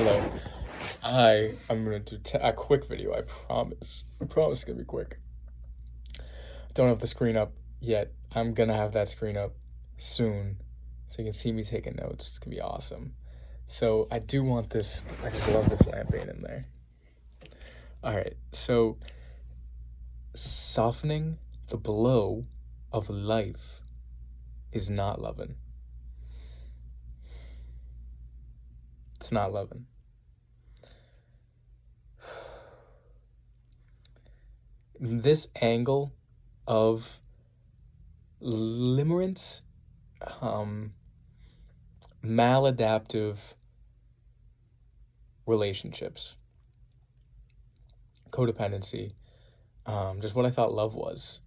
Hello. I'm gonna do a quick video. I promise. I promise it's gonna be quick. Don't have the screen up yet. I'm gonna have that screen up soon, so you can see me taking notes. It's gonna be awesome. So I do want this. I just love this lamp being in there. All right. So softening the blow of life is not loving. It's not loving. This angle of limerence, maladaptive relationships, codependency, just what I thought love was,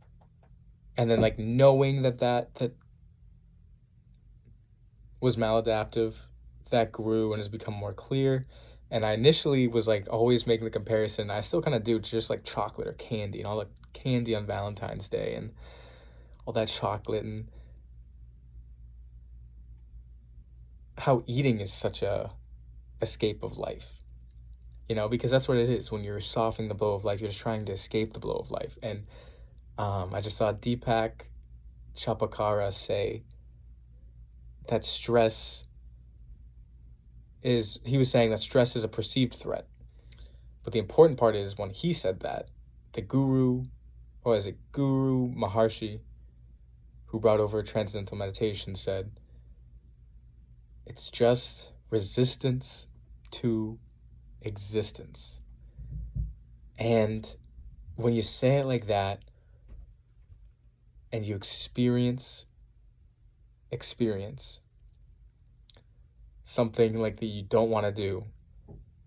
and then like knowing that was maladaptive, that grew and has become more clear. And I initially was like always making the comparison. I still kind of do to just like chocolate or candy and all the candy on Valentine's Day and all that chocolate, and how eating is such a escape of life, because that's what it is. When you're softening the blow of life, you're just trying to escape the blow of life. And I just saw Deepak Chopra say that he was saying that stress is a perceived threat. But the important part is when he said that, the Guru Maharshi, who brought over transcendental meditation, said, it's just resistance to existence. And when you say it like that, and you experience something like that you don't want to do,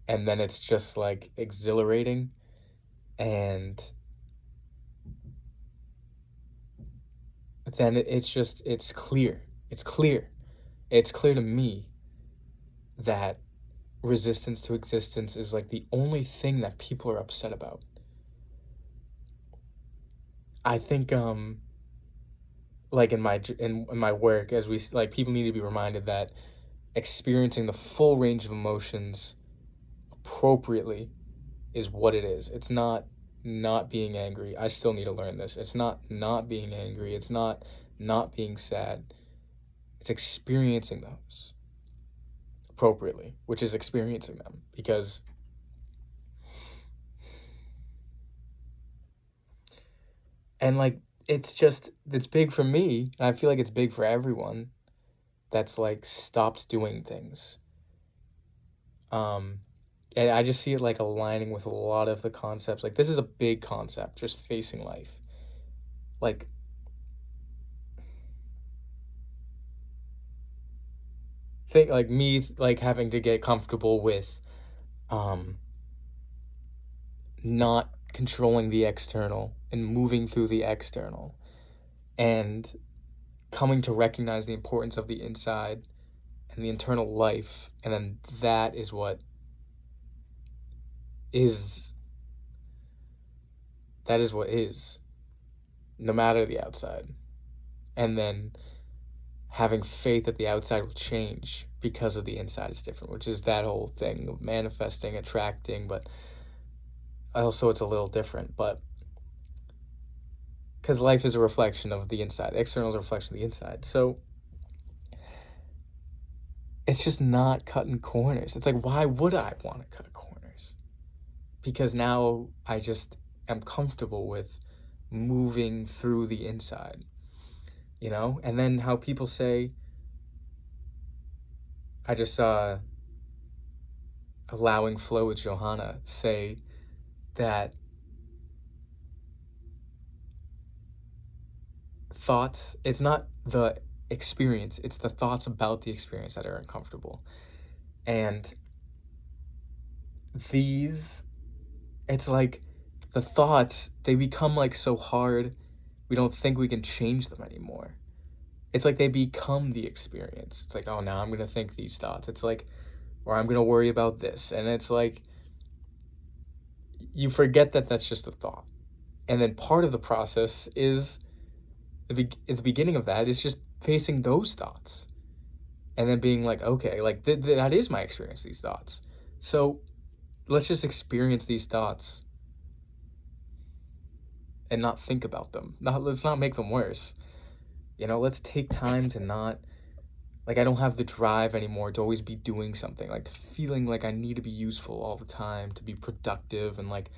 and then it's just like exhilarating, and then it's clear to me that resistance to existence is like the only thing that people are upset about. I think like in my work, as we like, people need to be reminded that experiencing the full range of emotions appropriately is what it is. It's not being angry. I still need to learn this. It's not being angry. It's not being sad. It's experiencing those appropriately, which is experiencing them, because and like it's big for me, and I feel like it's big for everyone that's like stopped doing things. And I just see it like aligning with a lot of the concepts. Like, this is a big concept, just facing life. Like, think like me, like having to get comfortable with not controlling the external and moving through the external, and coming to recognize the importance of the inside and the internal life. And then that is what is no matter the outside. And then having faith that the outside will change because of the inside is different, which is that whole thing of manifesting, attracting, but also it's a little different. But because life is a reflection of the inside, the external is a reflection of the inside. So it's just not cutting corners. It's like, why would I want to cut corners? Because now I just am comfortable with moving through the inside, And then how people say, I just saw Allowing Flow with Johanna say that thoughts, it's not the experience, it's the thoughts about the experience that are uncomfortable. And it's like the thoughts, they become like so hard, we don't think we can change them anymore. It's like they become the experience. It's like, oh, now I'm going to think these thoughts. It's like, or I'm going to worry about this. And it's like, you forget that that's just a thought. And then part of the process is, at the beginning of that is just facing those thoughts. And then being like, okay, like that is my experience, these thoughts. So let's just experience these thoughts and not think about them. Let's not make them worse. Let's take time to not, like, I don't have the drive anymore to always be doing something, like, to feeling like I need to be useful all the time, to be productive, and, like,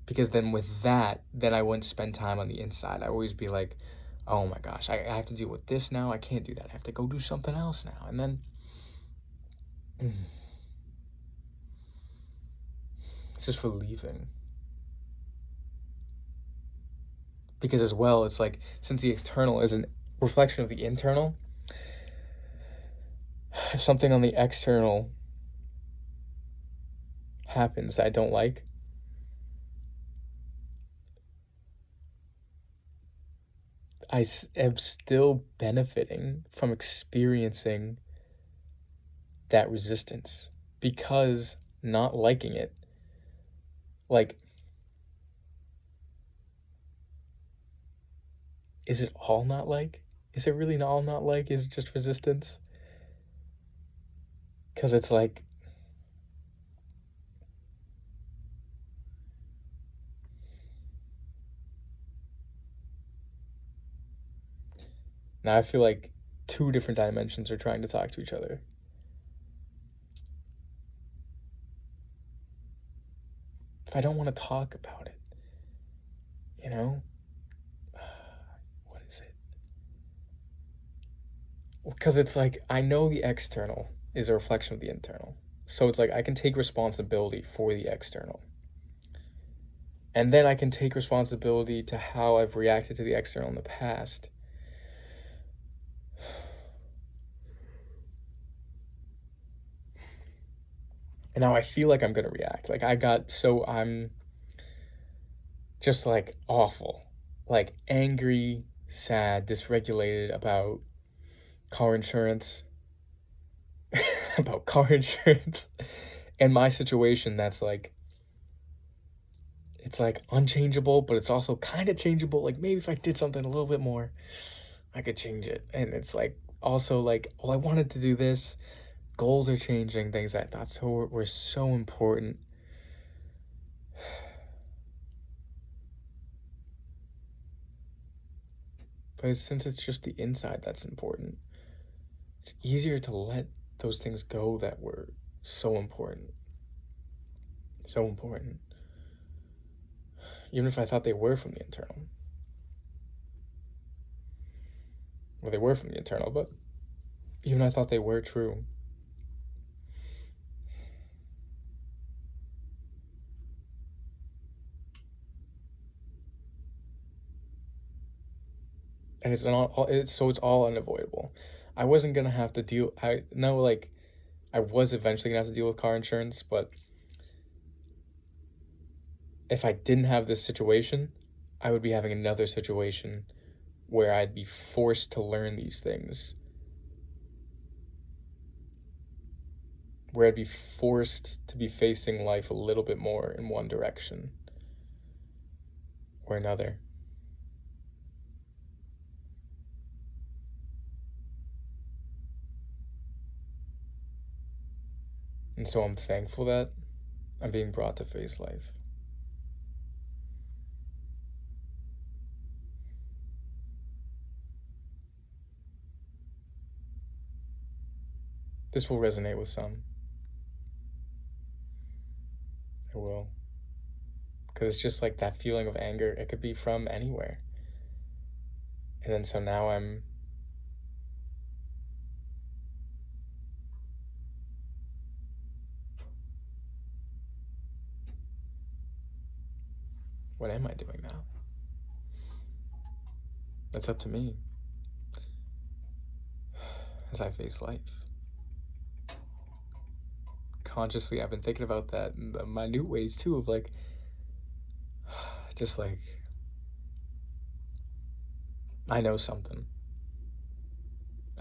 because then with that, then I wouldn't spend time on the inside. I always be like, oh my gosh, I have to deal with this now. I can't do that. I have to go do something else now. And then it's just relieving. Because as well, it's like, since the external is a reflection of the internal, if something on the external happens that I don't like, I am still benefiting from experiencing that resistance, because not liking it, like, is it all not like? Is it really all not like? Is it just resistance? Because it's like, now I feel like two different dimensions are trying to talk to each other. If I don't want to talk about it, what is it? Because it's like, I know the external is a reflection of the internal. So it's like, I can take responsibility for the external. And then I can take responsibility to how I've reacted to the external in the past. And now I feel like I'm going to react. Like, I'm just like awful. Like, angry, sad, dysregulated about car insurance. About car insurance. And my situation that's like, it's like unchangeable, but it's also kind of changeable. Like, maybe if I did something a little bit more, I could change it. And it's like, also like, well, I wanted to do this. Goals are changing, things I thought were so important. But since it's just the inside that's important, it's easier to let those things go that were so important. So important. Even if I thought they were from the internal. Well, they were from the internal, but even I thought they were true. And it's all unavoidable. I wasn't gonna have to deal. I know, like, I was eventually gonna have to deal with car insurance, but if I didn't have this situation, I would be having another situation where I'd be forced to learn these things. Where I'd be forced to be facing life a little bit more in one direction or another. And so I'm thankful that I'm being brought to face life. This will resonate with some. It will. Because it's just like that feeling of anger. It could be from anywhere. And then so now what am I doing now? That's up to me as I face life. Consciously, I've been thinking about that in the minute ways too, of like, just like, I know something.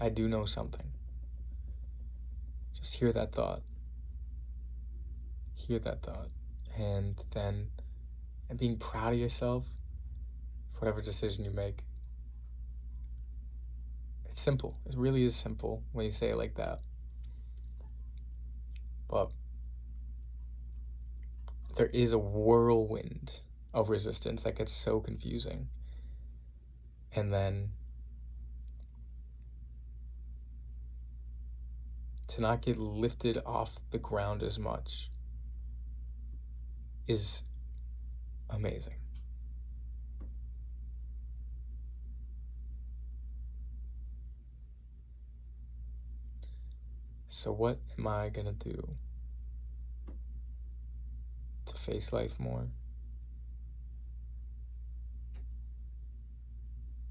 I do know something. Just hear that thought. Hear that thought. And then, and being proud of yourself for whatever decision you make. It's simple. It really is simple when you say it like that. But there is a whirlwind of resistance that gets so confusing. And then to not get lifted off the ground as much is amazing. So what am I gonna do to face life more?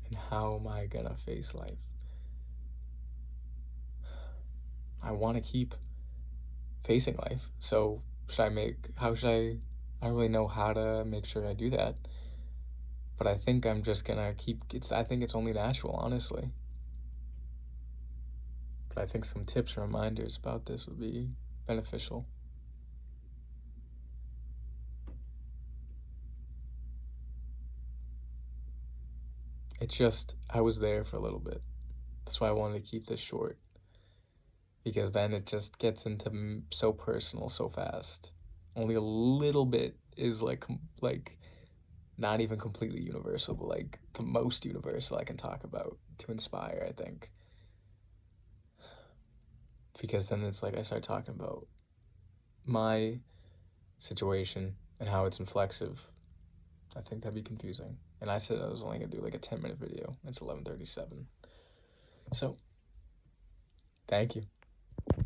And how am I gonna face life? I want to keep facing life. So how should I don't really know how to make sure I do that. But I think I'm just gonna I think it's only natural, honestly. But I think some tips and reminders about this would be beneficial. It's just, I was there for a little bit. That's why I wanted to keep this short. Because then it just gets into so personal so fast. Only a little bit is like not even completely universal, but like the most universal I can talk about to inspire, I think. Because then it's like I start talking about my situation and how it's inflexive. I think that'd be confusing. And I said I was only gonna do like a 10-minute video. It's 11:37. So, thank you.